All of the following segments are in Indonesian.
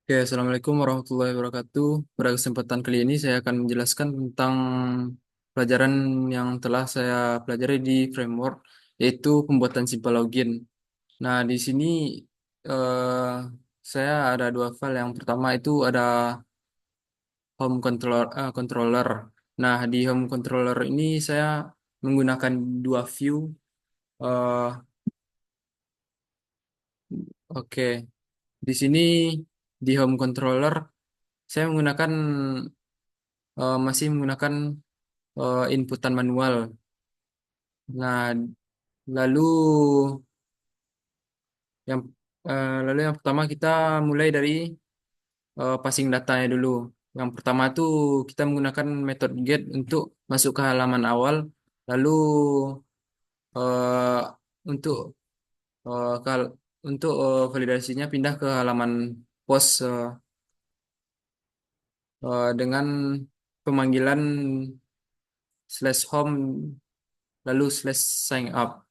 Oke, Assalamualaikum warahmatullahi wabarakatuh. Pada kesempatan kali ini saya akan menjelaskan tentang pelajaran yang telah saya pelajari di framework, yaitu pembuatan simple login. Nah, di sini eh, saya ada dua file. Yang pertama itu ada controller. Nah, di home controller ini saya menggunakan dua view. Eh, oke, di sini di home controller saya masih menggunakan inputan manual. Nah, lalu yang yang pertama kita mulai dari passing datanya dulu. Yang pertama tuh kita menggunakan metode get untuk masuk ke halaman awal, lalu eh, untuk kal untuk validasinya pindah ke halaman post dengan pemanggilan slash home lalu slash sign up.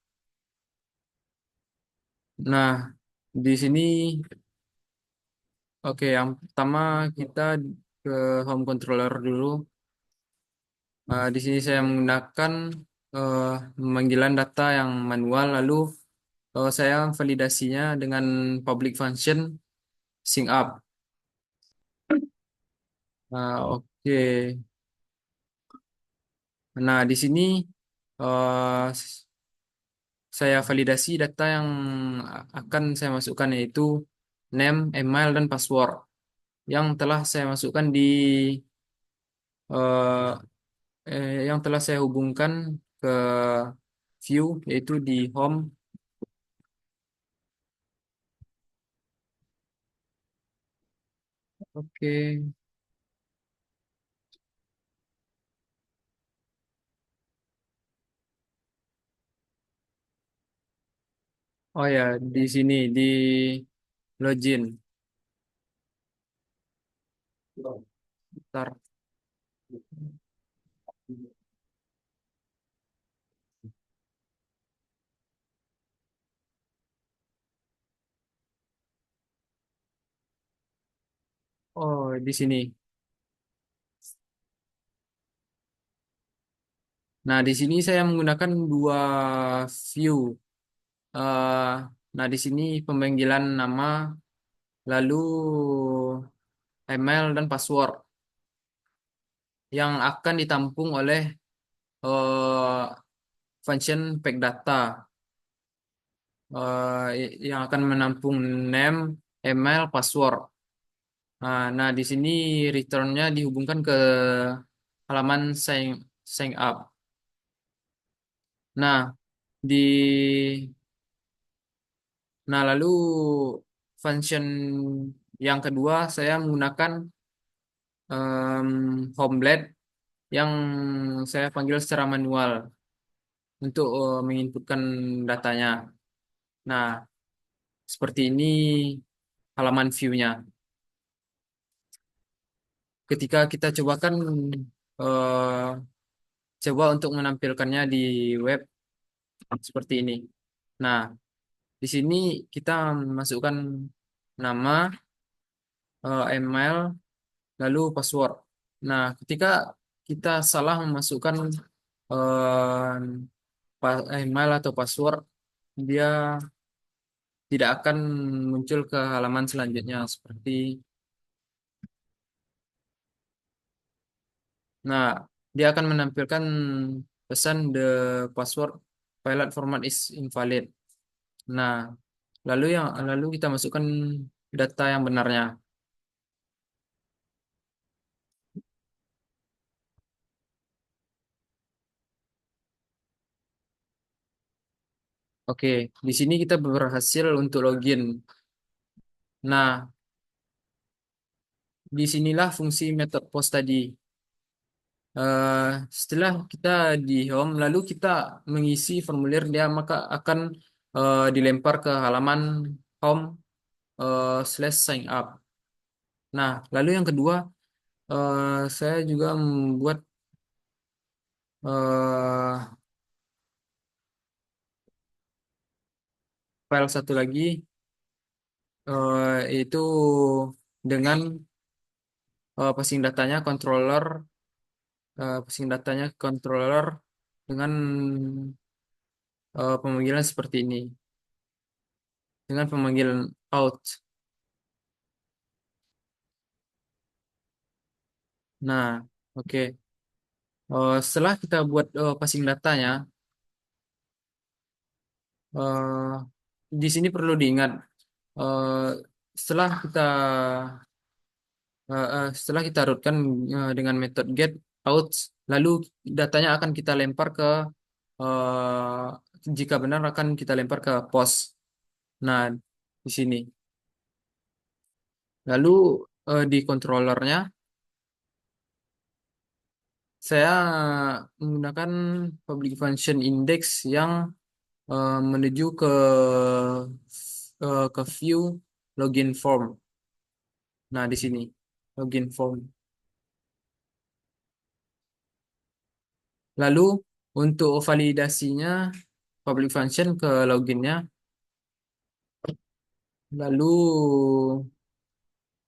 Nah, di sini oke, yang pertama kita ke home controller dulu. Di sini saya menggunakan eh, pemanggilan data yang manual, lalu saya validasinya dengan public function sync up. Oke. Nah, di sini saya validasi data yang akan saya masukkan, yaitu name, email, dan password yang telah saya masukkan eh, yang telah saya hubungkan ke view, yaitu di home. Oke. Oh ya, di sini di login. Bentar. Oh, di sini. Nah, di sini saya menggunakan dua view. Eh, nah, di sini pemanggilan nama, lalu email dan password yang akan ditampung oleh eh, function pack data, yang akan menampung name, email, password. Nah, di sini returnnya dihubungkan ke halaman sign up. Nah, di lalu function yang kedua saya menggunakan home blade yang saya panggil secara manual untuk menginputkan datanya. Nah, seperti ini halaman view-nya. Ketika kita eh, coba untuk menampilkannya di web seperti ini. Nah, di sini kita masukkan nama, email, lalu password. Nah, ketika kita salah memasukkan eh, email atau password, dia tidak akan muncul ke halaman selanjutnya seperti. Nah, dia akan menampilkan pesan the password pilot format is invalid. Nah, lalu kita masukkan data yang benarnya. Oke, di sini kita berhasil untuk login. Nah, disinilah fungsi method post tadi. Eh, Setelah kita di home, lalu kita mengisi formulir, dia maka akan dilempar ke halaman home slash sign up. Nah, lalu yang kedua, saya juga membuat eh, file satu lagi, yaitu dengan passing datanya controller passing datanya ke controller dengan pemanggilan seperti ini, dengan pemanggilan out. Nah, oke. Setelah kita buat passing datanya, eh, di sini perlu diingat, eh, setelah kita setelah kita rootkan dengan metode get out, lalu datanya akan kita lempar ke eh, jika benar akan kita lempar ke post. Nah, di sini. Lalu di controllernya saya menggunakan public function index yang menuju ke view login form. Nah, di sini login form. Lalu untuk validasinya public function ke loginnya, lalu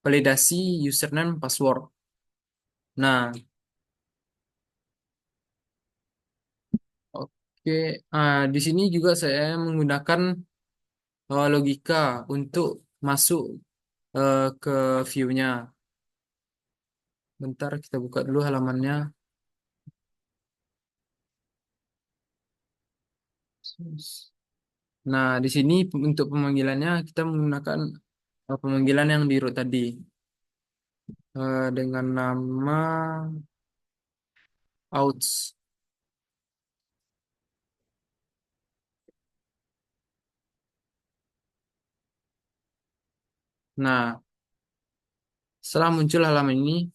validasi username password. Nah, oke. Di sini juga saya menggunakan logika untuk masuk ke view-nya. Bentar, kita buka dulu halamannya. Nah, di sini untuk pemanggilannya kita menggunakan pemanggilan yang di root tadi dengan nama outs. Nah, setelah muncul halaman ini,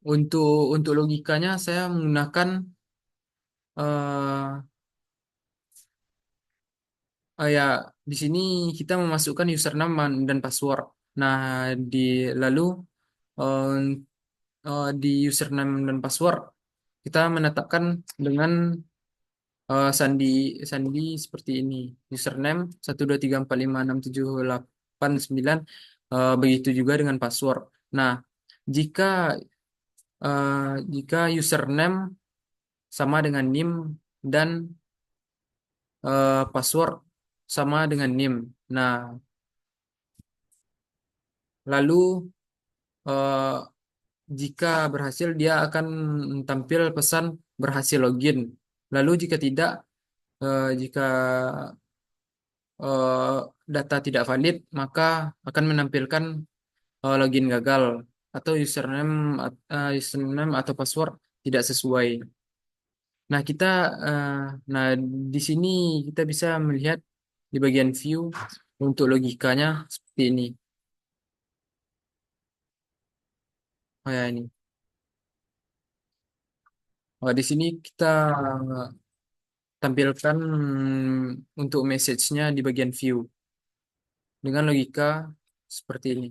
untuk logikanya saya menggunakan eh ya di sini kita memasukkan username dan password. Nah, di lalu eh, di username dan password kita menetapkan dengan sandi sandi seperti ini. Username 123456789. Begitu juga dengan password. Nah, jika jika username sama dengan NIM dan password sama dengan NIM. Nah, lalu eh, jika berhasil dia akan tampil pesan berhasil login. Lalu jika tidak, jika eh, data tidak valid, maka akan menampilkan login gagal atau username atau password tidak sesuai. Nah, eh, nah di sini kita bisa melihat di bagian view untuk logikanya seperti ini. Oh ya ini. Oh, di sini kita tampilkan untuk message-nya di bagian view dengan logika seperti ini.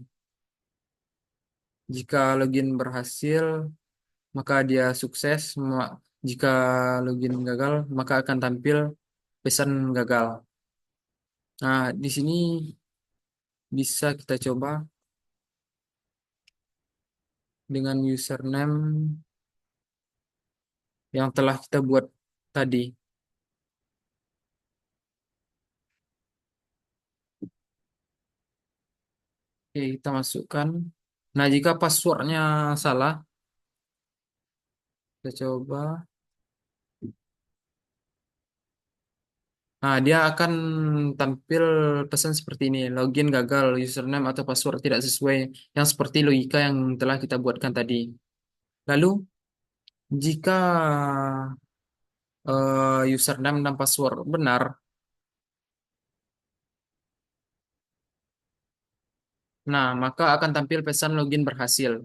Jika login berhasil, maka dia sukses. Jika login gagal, maka akan tampil pesan gagal. Nah, di sini bisa kita coba dengan username yang telah kita buat tadi. Oke, kita masukkan. Nah, jika passwordnya salah, kita coba. Nah, dia akan tampil pesan seperti ini. Login gagal, username atau password tidak sesuai. Yang seperti logika yang telah kita buatkan tadi. Lalu, jika username dan password benar, nah, maka akan tampil pesan login berhasil.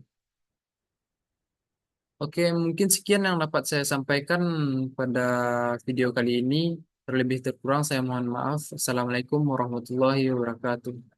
Oke, mungkin sekian yang dapat saya sampaikan pada video kali ini. Terlebih terkurang saya mohon maaf. Assalamualaikum warahmatullahi wabarakatuh.